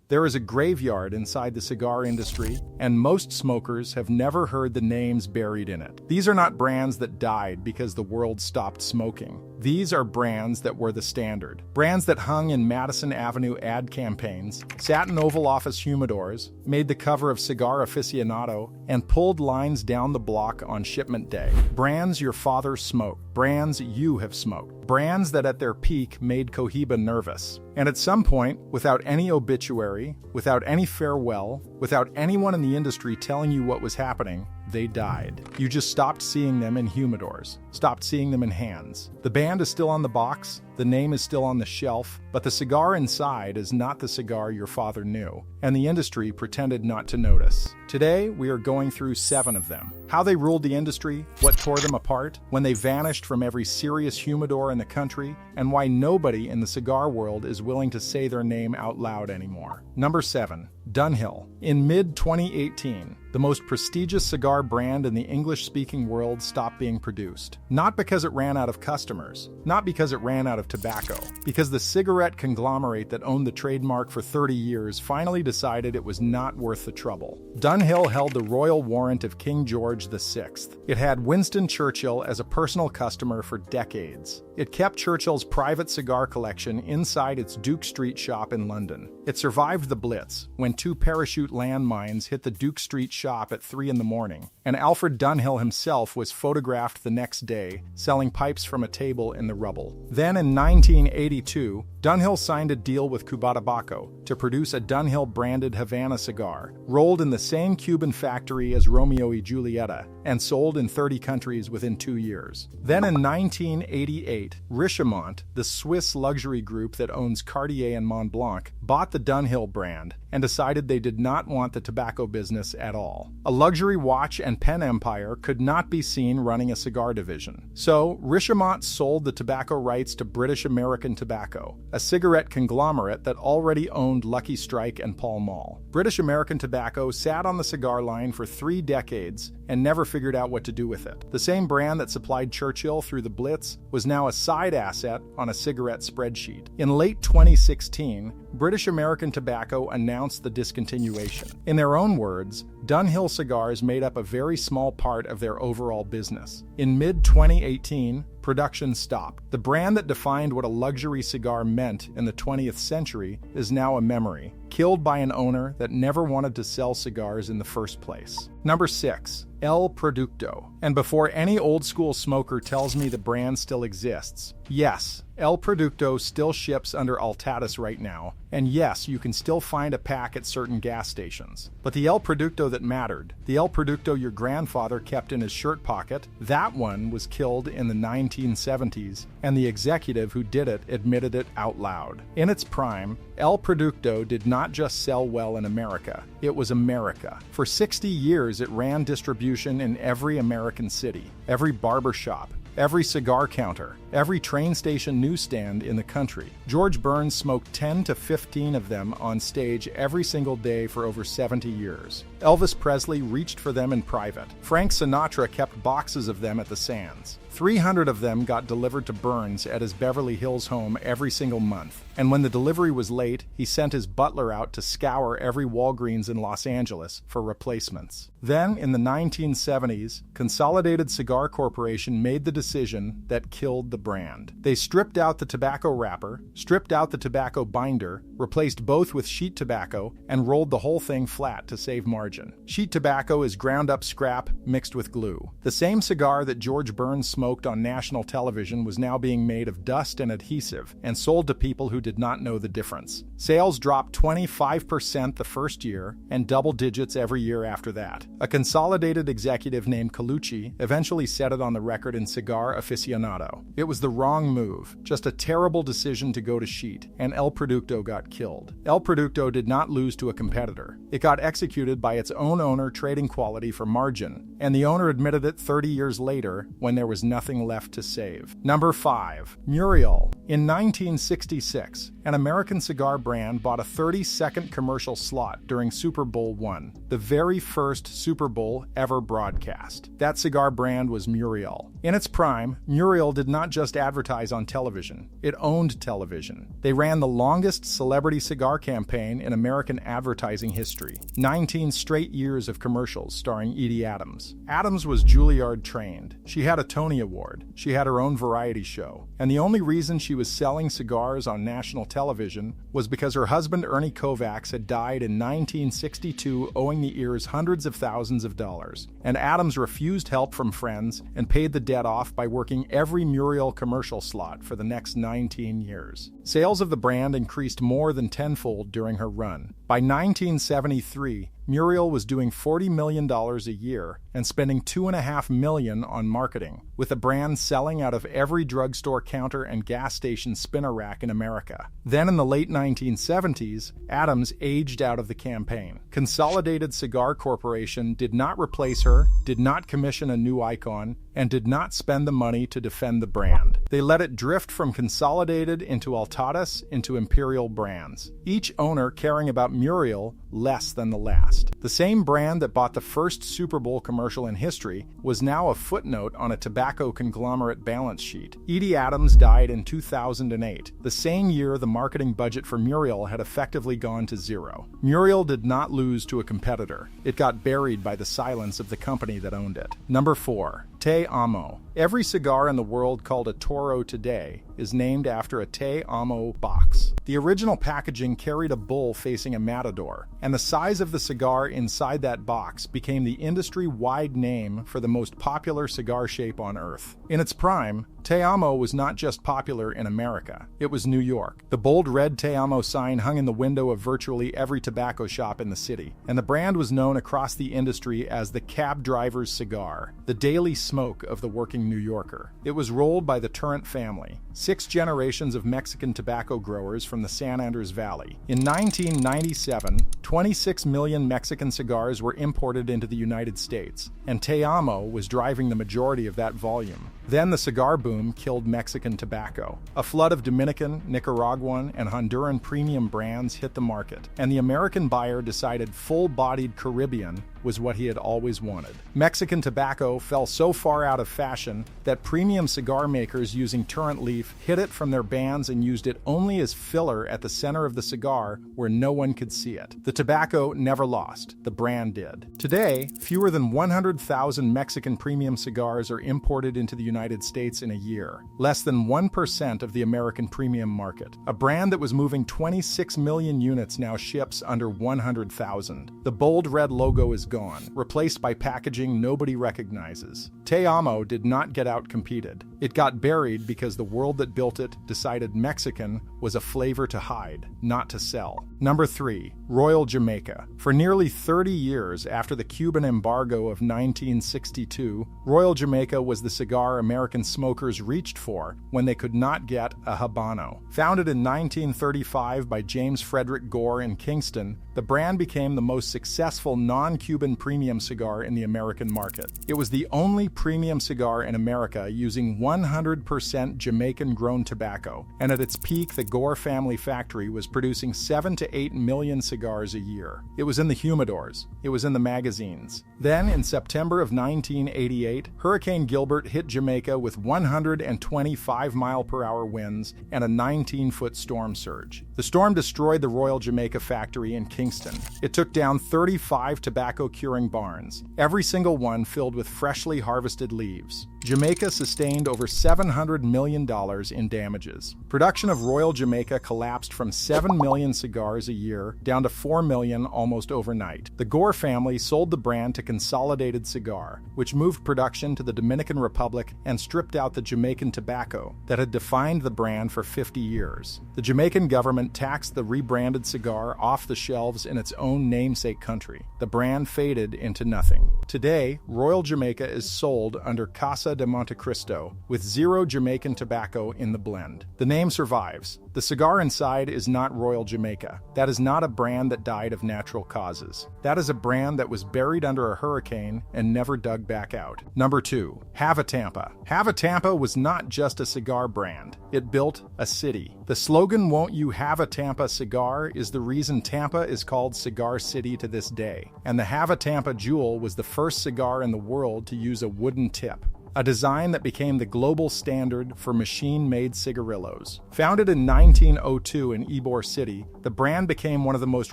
There is a graveyard inside the cigar industry, and most smokers have never heard the names buried in it. These are not brands that died because the world stopped smoking. These are brands that were the standard. Brands that hung in Madison Avenue ad campaigns, sat in Oval Office humidors, made the cover of Cigar Aficionado, and pulled lines down the block on shipment day. Brands your father smoked. Brands you have smoked. Brands that at their peak made Cohiba nervous. And at some point, without any obituary, without any farewell, without anyone in the industry telling you what was happening, they died. You just stopped seeing them in humidors, stopped seeing them in hands. The band is still on the box, the name is still on the shelf, but the cigar inside is not the cigar your father knew, and the industry pretended not to notice. Today, we are going through 7 of them. How they ruled the industry, what tore them apart, when they vanished from every serious humidor in the country, and why nobody in the cigar world is willing to say their name out loud anymore. Number 7. Dunhill. In mid-2018, the most prestigious cigar brand in the English-speaking world stopped being produced. Not because it ran out of customers, not because it ran out of tobacco, because the cigarette conglomerate that owned the trademark for 30 years finally decided it was not worth the trouble. Dunhill held the royal warrant of King George VI. It had Winston Churchill as a personal customer for decades. It kept Churchill's private cigar collection inside its Duke Street shop in London. It survived the Blitz, when 2 parachute landmines hit the Duke Street shop at 3 in the morning, and Alfred Dunhill himself was photographed the next day, selling pipes from a table in the rubble. Then in 1982, Dunhill signed a deal with Cubatabaco to produce a Dunhill-branded Havana cigar, rolled in the same Cuban factory as Romeo y Julieta, and sold in 30 countries within 2 years. Then in 1988, Richemont, the Swiss luxury group that owns Cartier and Montblanc, bought the Dunhill brand and decided they did not want the tobacco business at all. A luxury watch and pen empire could not be seen running a cigar division. So, Richemont sold the tobacco rights to British American Tobacco, a cigarette conglomerate that already owned Lucky Strike and Pall Mall. British American Tobacco sat on the cigar line for 3 decades and never figured out what to do with it. The same brand that supplied Churchill through the Blitz was now a side asset on a cigarette spreadsheet. In late 2016, British American Tobacco announced the discontinuation. In their own words, Dunhill cigars made up a very small part of their overall business. In mid-2018, production stopped. The brand that defined what a luxury cigar meant in the 20th century is now a memory, killed by an owner that never wanted to sell cigars in the first place. Number 6. El Producto. And before any old-school smoker tells me the brand still exists, yes, El Producto still ships under Altadis right now, and yes, you can still find a pack at certain gas stations. But the El Producto that mattered, the El Producto your grandfather kept in his shirt pocket, that one was killed in the 1970s, and the executive who did it admitted it out loud. In its prime, El Producto did not just sell well in America, it was America. For 60 years it ran distribution in every American city, every barbershop, every cigar counter, every train station newsstand in the country. George Burns smoked 10 to 15 of them on stage every single day for over 70 years. Elvis Presley reached for them in private. Frank Sinatra kept boxes of them at the Sands. 300 of them got delivered to Burns at his Beverly Hills home every single month. And when the delivery was late, he sent his butler out to scour every Walgreens in Los Angeles for replacements. Then, in the 1970s, Consolidated Cigar Corporation made the decision that killed the brand. They stripped out the tobacco wrapper, stripped out the tobacco binder, replaced both with sheet tobacco, and rolled the whole thing flat to save margin. Sheet tobacco is ground up scrap mixed with glue. The same cigar that George Burns smoked on national television was now being made of dust and adhesive and sold to people who did not know the difference. Sales dropped 25% the first year and double digits every year after that. A Consolidated executive named Colucci eventually said it on the record in Cigar Aficionado. It was the wrong move, just a terrible decision to go to sheet, and El Producto got killed. El Producto did not lose to a competitor. It got executed by its own owner trading quality for margin, and the owner admitted it 30 years later when there was nothing left to save. Number 5. Muriel. In 1966, an American cigar brand bought a 30-second commercial slot during Super Bowl I, the very first Super Bowl ever broadcast. That cigar brand was Muriel. In its prime, Muriel did not just advertise on television, it owned television. They ran the longest celebrity cigar campaign in American advertising history. 19 straight years of commercials starring Edie Adams. Adams was Juilliard trained. She had a Tony Award. She had her own variety show. And the only reason she was selling cigars on national television was because her husband Ernie Kovacs had died in 1962, owing the ears hundreds of thousands of dollars. And Adams refused help from friends and paid the debt off by working every Muriel commercial slot for the next 19 years. Sales of the brand increased more than tenfold during her run. By 1973, Muriel was doing $40 million a year and spending $2.5 million on marketing, with the brand selling out of every drugstore counter and gas station spinner rack in America. Then in the late 1970s, Adams aged out of the campaign. Consolidated Cigar Corporation did not replace her, did not commission a new icon, and did not spend the money to defend the brand. They let it drift from Consolidated into Altadas into Imperial brands, each owner caring about Muriel less than the last. The same brand that bought the first Super Bowl commercial in history was now a footnote on a tobacco conglomerate balance sheet. Edie Adams died in 2008, the same year the marketing budget for Muriel had effectively gone to zero. Muriel did not lose to a competitor. It got buried by the silence of the company that owned it. Number 4. Te Amo. Every cigar in the world called a Toro today is named after a Te Amo box. The original packaging carried a bull facing a matador, and the size of the cigar inside that box became the industry-wide name for the most popular cigar shape on Earth. In its prime, Te Amo was not just popular in America, it was New York. The bold red Te Amo sign hung in the window of virtually every tobacco shop in the city, and the brand was known across the industry as the cab driver's cigar, the daily smoke of the working New Yorker. It was rolled by the Turrent family, 6 generations of Mexican tobacco growers from the San Andres Valley. In 1997, 26 million Mexican cigars were imported into the United States, and Te Amo was driving the majority of that volume. Then the cigar boom killed Mexican tobacco. A flood of Dominican, Nicaraguan, and Honduran premium brands hit the market, and the American buyer decided full-bodied Caribbean was what he had always wanted. Mexican tobacco fell so far out of fashion that premium cigar makers using Turrent leaf hid it from their bands and used it only as filler at the center of the cigar where no one could see it. The tobacco never lost, the brand did. Today, fewer than 100,000 Mexican premium cigars are imported into the United States in a year, less than 1% of the American premium market. A brand that was moving 26 million units now ships under 100,000. The bold red logo is gone, replaced by packaging nobody recognizes. Te Amo did not get out-competed. It got buried because the world that built it decided Mexican was a flavor to hide, not to sell. Number 3. Royal Jamaica. For nearly 30 years after the Cuban embargo of 1962, Royal Jamaica was the cigar American smokers reached for when they could not get a Habano. Founded in 1935 by James Frederick Gore in Kingston, the brand became the most successful non-Cuban premium cigar in the American market. It was the only premium cigar in America using 100% Jamaican-grown tobacco, and at its peak, the Gore family factory was producing 7 to 8 million cigars a year. It was in the humidors. It was in the magazines. Then, in September of 1988, Hurricane Gilbert hit Jamaica with 125-mile-per-hour winds and a 19-foot storm surge. The storm destroyed the Royal Jamaica factory in Kingston. It took down 35 tobacco-curing barns, every single one filled with freshly harvested leaves. Jamaica sustained over $700 million in damages. Production of Royal Jamaica collapsed from 7 million cigars a year down to 4 million almost overnight. The Gore family sold the brand to Consolidated Cigar, which moved production to the Dominican Republic and stripped out the Jamaican tobacco that had defined the brand for 50 years. The Jamaican government taxed the rebranded cigar off the shelves in its own namesake country. The brand faded into nothing. Today, Royal Jamaica is sold under Casa de Monte Cristo, with 0 Jamaican tobacco in the blend. The name survives. The cigar inside is not Royal Jamaica. That is not a brand that died of natural causes. That is a brand that was buried under a hurricane and never dug back out. Number 2. Hav-A-Tampa. Hav-A-Tampa was not just a cigar brand. It built a city. The slogan, "Won't you have a Tampa cigar?" is the reason Tampa is called Cigar City to this day. And the Hav-A-Tampa Jewel was the first cigar in the world to use a wooden tip, a design that became the global standard for machine-made cigarillos. Founded in 1902 in Ybor City, the brand became one of the most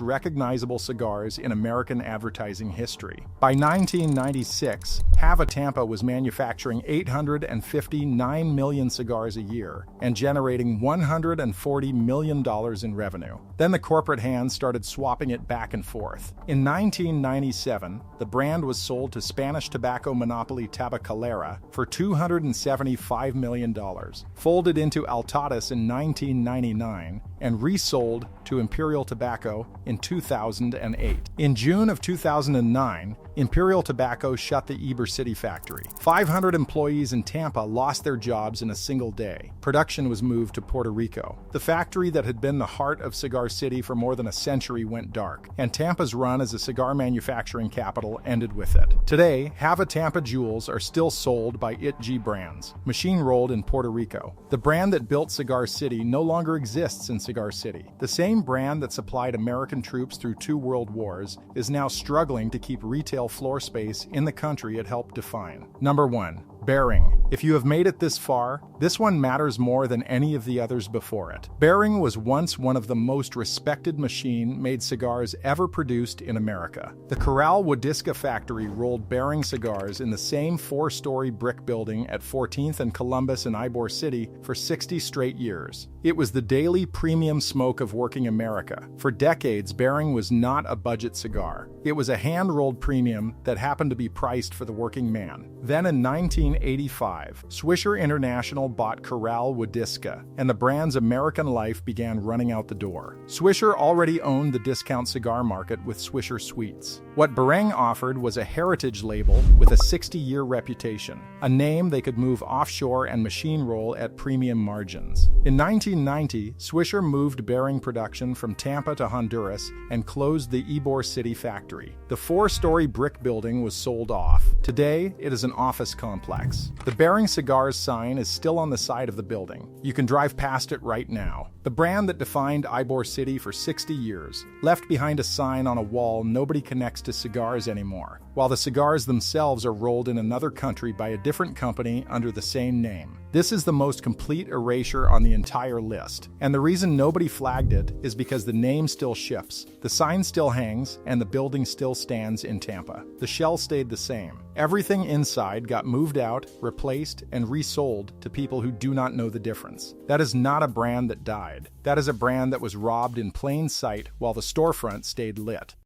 recognizable cigars in American advertising history. By 1996, Hav-A-Tampa was manufacturing 859 million cigars a year and generating $140 million in revenue. Then the corporate hands started swapping it back and forth. In 1997, the brand was sold to Spanish tobacco monopoly Tabacalera for $275 million, folded into Altadas in 1999, and resold to Imperial Tobacco in 2008. In June of 2009, Imperial Tobacco shut the Ybor City factory. 500 employees in Tampa lost their jobs in a single day. Production was moved to Puerto Rico. The factory that had been the heart of Cigar City for more than a century went dark, and Tampa's run as a cigar manufacturing capital ended with it. Today, Hav-A-Tampa Jewels are still sold by ITG Brands, machine-rolled in Puerto Rico. The brand that built Cigar City no longer exists in Cigar City. The same brand that supplied American troops through 2 world wars is now struggling to keep retail floor space in the country it helped define. Number 1. Bering. If you have made it this far, this one matters more than any of the others before it. Bering was once one of the most respected machine-made cigars ever produced in America. The Corral Wodisca factory rolled Bering cigars in the same 4-story brick building at 14th and Columbus in Ybor City for 60 straight years. It was the daily premium smoke of working America. For decades, Bering was not a budget cigar. It was a hand-rolled premium that happened to be priced for the working man. Then in 1985, Swisher International bought Corral Wodisca, and the brand's American life began running out the door. Swisher already owned the discount cigar market with Swisher Sweets. What Bering offered was a heritage label with a 60-year reputation, a name they could move offshore and machine roll at premium margins. In 1990, Swisher moved Bering production from Tampa to Honduras and closed the Ybor City factory. The 4-story brick building was sold off. Today, it is an office complex. The Bering Cigars sign is still on the side of the building. You can drive past it right now. The brand that defined Ybor City for 60 years left behind a sign on a wall nobody connects to cigars anymore, while the cigars themselves are rolled in another country by a different company under the same name. This is the most complete erasure on the entire list, and the reason nobody flagged it is because the name still ships, the sign still hangs, and the building still stands in Tampa. The shell stayed the same. Everything inside got moved out, replaced, and resold to people who do not know the difference. That is not a brand that died. That is a brand that was robbed in plain sight while the storefront stayed lit.